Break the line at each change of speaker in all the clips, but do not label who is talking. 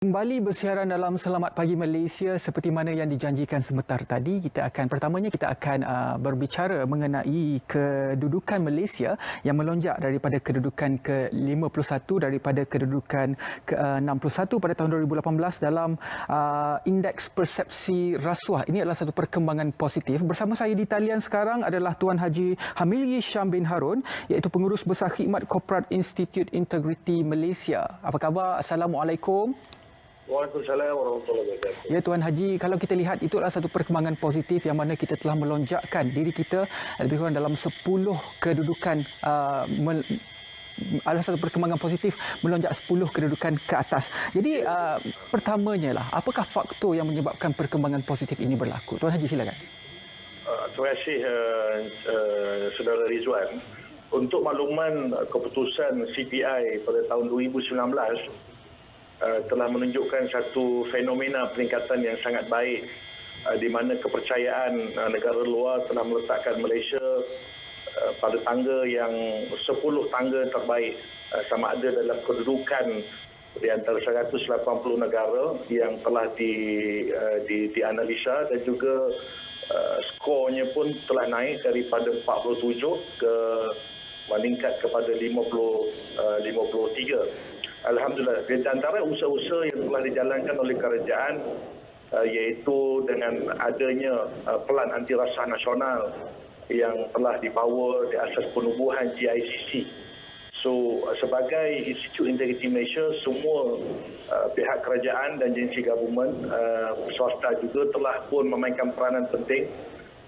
Kembali bersiaran dalam Selamat Pagi Malaysia seperti mana yang dijanjikan sebentar tadi, kita akan berbicara mengenai kedudukan Malaysia yang melonjak daripada kedudukan ke-51 daripada kedudukan ke-61 pada tahun 2018 dalam indeks persepsi rasuah. Ini adalah satu perkembangan positif. Bersama saya di talian sekarang adalah Tuan Haji Hamilyi Syam bin Harun, iaitu Pengurus Besar Khidmat Korporat Institut Integriti Malaysia. Apa khabar? Assalamualaikum.
Waalaikumsalam warahmatullahi wabarakatuh.
Ya Tuan Haji, kalau kita lihat itu adalah satu perkembangan positif yang mana kita telah melonjakkan diri kita lebih kurang dalam 10 kedudukan adalah satu perkembangan positif melonjak 10 kedudukan ke atas. Jadi pertamanya lah, apakah faktor yang menyebabkan perkembangan positif ini berlaku? Tuan Haji silakan.
Terima kasih Saudara Rizwan. Untuk makluman keputusan CPI pada tahun 2019 telah menunjukkan satu fenomena peningkatan yang sangat baik di mana kepercayaan negara luar telah meletakkan Malaysia pada tangga yang 10 tangga terbaik sama ada dalam kedudukan di antara 180 negara yang telah dianalisa dan juga skornya pun telah naik daripada 47 ke meningkat kepada 53. Alhamdulillah, di antara usaha-usaha yang telah dijalankan oleh kerajaan iaitu dengan adanya pelan anti rasuah nasional yang telah dibawa di asas penubuhan GICC. So, sebagai Institut Integriti Malaysia, semua pihak kerajaan dan agensi gabungan swasta juga telah pun memainkan peranan penting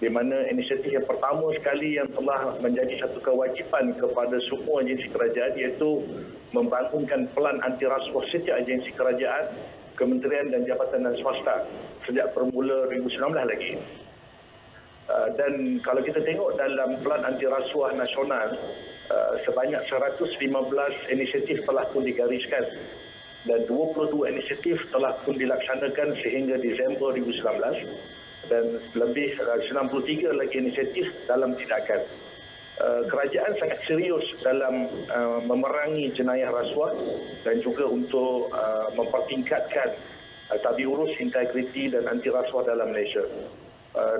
di mana inisiatif yang pertama sekali yang telah menjadi satu kewajipan kepada semua agensi kerajaan iaitu membangunkan pelan anti rasuah setiap agensi kerajaan, kementerian dan jabatan dan swasta sejak bermula 2019 lagi. Dan kalau kita tengok dalam pelan anti rasuah nasional, sebanyak 115 inisiatif telah pun digariskan dan 22 inisiatif telah pun dilaksanakan sehingga Disember 2019. Dan lebih 93 lagi inisiatif dalam tindakan. Kerajaan sangat serius dalam memerangi jenayah rasuah dan juga untuk mempertingkatkan tabiurus integriti dan anti rasuah dalam Malaysia.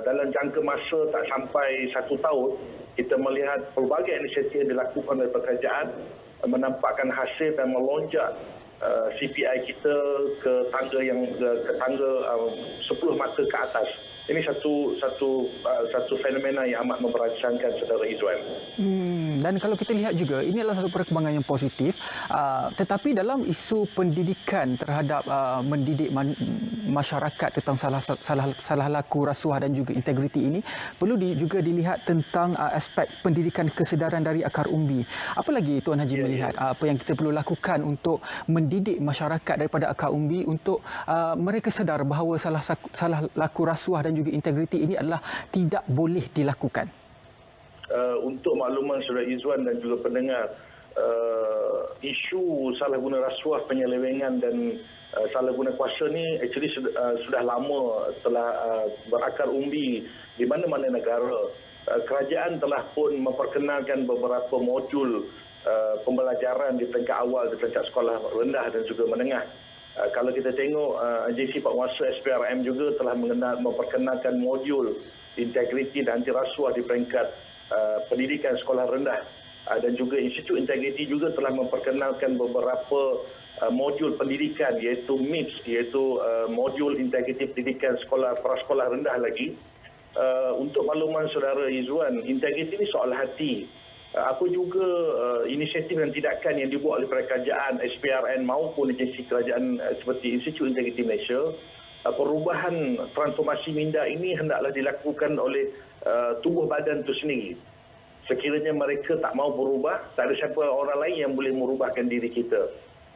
Dalam jangka masa tak sampai 1 tahun, kita melihat pelbagai inisiatif yang dilakukan oleh kerajaan menampakkan hasil dan melonjak CPI kita ke tangga 10 mata ke atas. Ini satu fenomena yang amat memperasankan Saudara Izwan.
Dan kalau kita lihat juga, ini adalah satu perkembangan yang positif. Tetapi dalam isu pendidikan terhadap mendidik masyarakat tentang salah laku rasuah dan juga integriti ini, perlu juga dilihat tentang aspek pendidikan kesedaran dari akar umbi. Apa lagi Tuan Haji melihat apa yang kita perlu lakukan untuk mendidik masyarakat daripada akar umbi untuk mereka sedar bahawa salah laku rasuah dan juga integriti ini adalah tidak boleh dilakukan?
Untuk makluman Saudara Izwan dan juga pendengar, isu salah guna rasuah, penyelewengan dan salah guna kuasa ni actually sudah lama telah berakar umbi di mana-mana negara. Kerajaan telah pun memperkenalkan beberapa modul pembelajaran di peringkat awal, di peringkat sekolah rendah dan juga menengah. Kalau kita tengok agensi penguasa SPRM juga telah memperkenalkan modul integriti dan anti rasuah di peringkat pendidikan sekolah rendah, dan juga Institut Integriti juga telah memperkenalkan beberapa modul pendidikan iaitu MIPS, iaitu modul integriti pendidikan sekolah prasekolah rendah lagi. Untuk makluman Saudara Izwan, integriti ini soal hati. Apa juga inisiatif dan tindakan yang dibuat oleh kerajaan, SPRN maupun agensi kerajaan seperti Institut Integriti Malaysia, perubahan transformasi minda ini hendaklah dilakukan oleh tubuh badan itu sendiri. Sekiranya mereka tak mau berubah, tak ada siapa orang lain yang boleh merubahkan diri kita.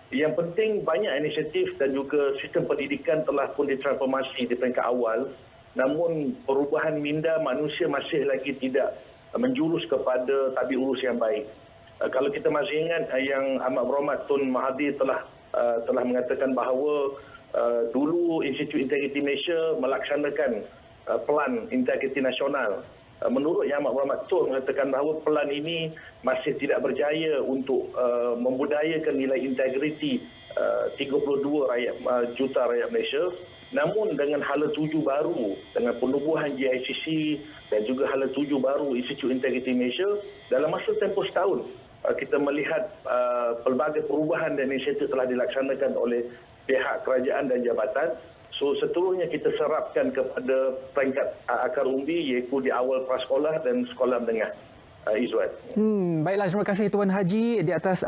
Yang penting banyak inisiatif dan juga sistem pendidikan telah pun ditransformasi di peringkat awal, namun perubahan minda manusia masih lagi tidak menjurus kepada tabiurus yang baik. Kalau kita masih ingat yang Amat Berhormat Tun Mahathir telah mengatakan bahawa dulu Institut Integriti Malaysia melaksanakan pelan integriti nasional. Menurut Yang Amat Berhormat Tun mengatakan bahawa pelan ini masih tidak berjaya untuk membudayakan nilai integriti 32 juta rakyat Malaysia. Namun dengan hala tuju baru, dengan penubuhan GICC dan juga hala tuju baru Institute Integriti Malaysia, dalam masa tempoh setahun, kita melihat pelbagai perubahan dan inisiatif telah dilaksanakan oleh pihak kerajaan dan jabatan. So seterusnya kita serapkan kepada peringkat akar umbi, iaitu di awal prasekolah dan sekolah menengah. Izwan.
Baiklah, terima kasih Tuan Haji di atas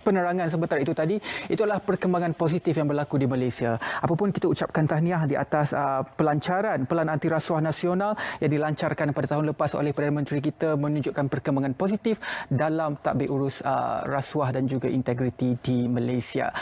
penerangan sebentar itu tadi. Itu adalah perkembangan positif yang berlaku di Malaysia. Apapun kita ucapkan tahniah di atas pelancaran Pelan Anti Rasuah Nasional yang dilancarkan pada tahun lepas oleh Perdana Menteri kita, menunjukkan perkembangan positif dalam tadbir urus rasuah dan juga integriti di Malaysia.